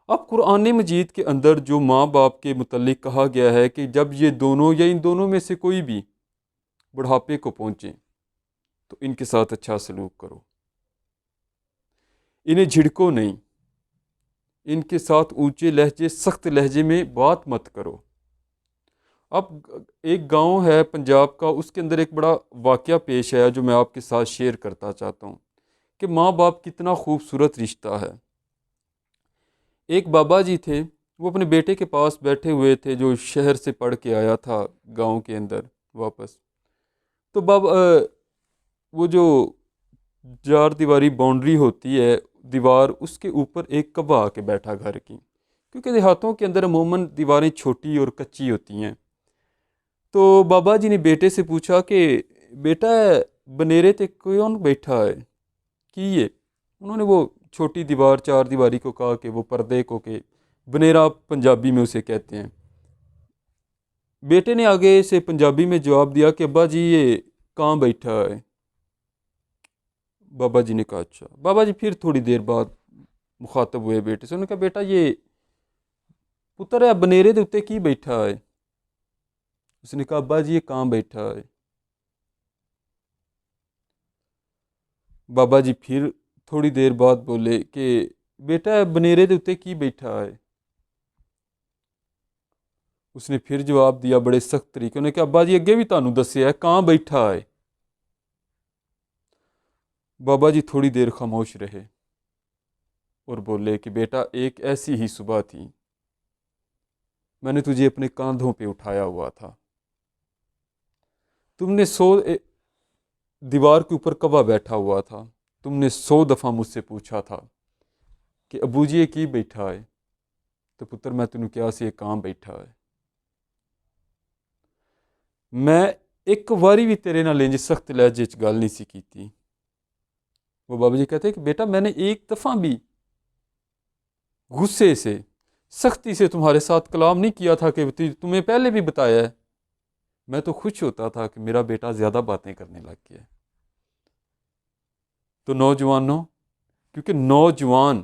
اب قرآن مجید کے اندر جو ماں باپ کے متعلق کہا گیا ہے کہ جب یہ دونوں یا ان دونوں میں سے کوئی بھی بڑھاپے کو پہنچیں تو ان کے ساتھ اچھا سلوک کرو، انہیں جھڑکو نہیں، ان کے ساتھ اونچے لہجے سخت لہجے میں بات مت کرو۔ اب ایک گاؤں ہے پنجاب کا، اس کے اندر ایک بڑا واقعہ پیش ہے جو میں آپ کے ساتھ شیئر کرتا چاہتا ہوں کہ ماں باپ کتنا خوبصورت رشتہ ہے۔ ایک بابا جی تھے، وہ اپنے بیٹے کے پاس بیٹھے ہوئے تھے جو شہر سے پڑھ کے آیا تھا گاؤں کے اندر واپس۔ تو بابا وہ جو چار دیواری باؤنڈری ہوتی ہے دیوار، اس کے اوپر ایک کبا آ کے بیٹھا گھر کی، کیونکہ دیہاتوں کے اندر عموماً دیواریں چھوٹی اور کچی ہوتی ہیں۔ تو بابا جی نے بیٹے سے پوچھا کہ بیٹا بنیرے تے کون بیٹھا ہے کی یہ؟ انہوں نے وہ چھوٹی دیوار چار دیواری کو کہا کہ وہ پردے کو، کہ بنیرا پنجابی میں اسے کہتے ہیں۔ بیٹے نے آگے سے پنجابی میں جواب دیا کہ ابا جی یہ کہاں بیٹھا ہے؟ بابا جی نے کہا اچھا۔ بابا جی پھر تھوڑی دیر بعد مخاطب ہوئے بیٹے سے، انہوں نے کہا بیٹا یہ پتر ہے بنیرے دے اتے کی بیٹھا ہے؟ اس نے کہا ابا جی یہ کہاں بیٹھا ہے؟ بابا جی پھر تھوڑی دیر بعد بولے کہ بیٹا بنیرے دے اتے کی بیٹھا ہے؟ اس نے پھر جواب دیا بڑے سخت طریقے، انہوں نے کہا ابا جی اگے بھی تانوں دسیا ہے کہاں بیٹھا ہے۔ بابا جی تھوڑی دیر خاموش رہے اور بولے کہ بیٹا ایک ایسی ہی صبح تھی، میں نے تجھے اپنے کاندھوں پہ اٹھایا ہوا تھا، تم نے دیوار کے اوپر کبا بیٹھا ہوا تھا، تم نے 100 دفعہ مجھ سے پوچھا تھا کہ ابو جی یہ کی بیٹھا ہے؟ تو پتر میں تینوں کیا سی یہ کہاں بیٹھا ہے؟ میں ایک واری بھی تیرے نال انج سخت لہجے چ گل نہیں سی کیتی۔ وہ بابا جی کہتے ہیں کہ بیٹا میں نے ایک دفعہ بھی غصے سے سختی سے تمہارے ساتھ کلام نہیں کیا تھا کہ تمہیں پہلے بھی بتایا ہے، میں تو خوش ہوتا تھا کہ میرا بیٹا زیادہ باتیں کرنے لگ گیا ہے۔ تو نوجوانوں، کیونکہ نوجوان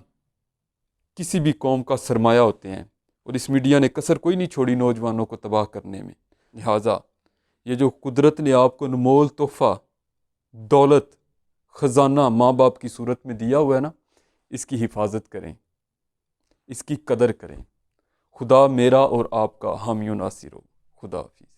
کسی بھی قوم کا سرمایہ ہوتے ہیں، اور اس میڈیا نے کسر کوئی نہیں چھوڑی نوجوانوں کو تباہ کرنے میں، لہٰذا یہ جو قدرت نے آپ کو انمول تحفہ دولت خزانہ ماں باپ کی صورت میں دیا ہوا ہے نا، اس کی حفاظت کریں، اس کی قدر کریں۔ خدا میرا اور آپ کا حامی و ناصر ہو۔ خدا حافظ۔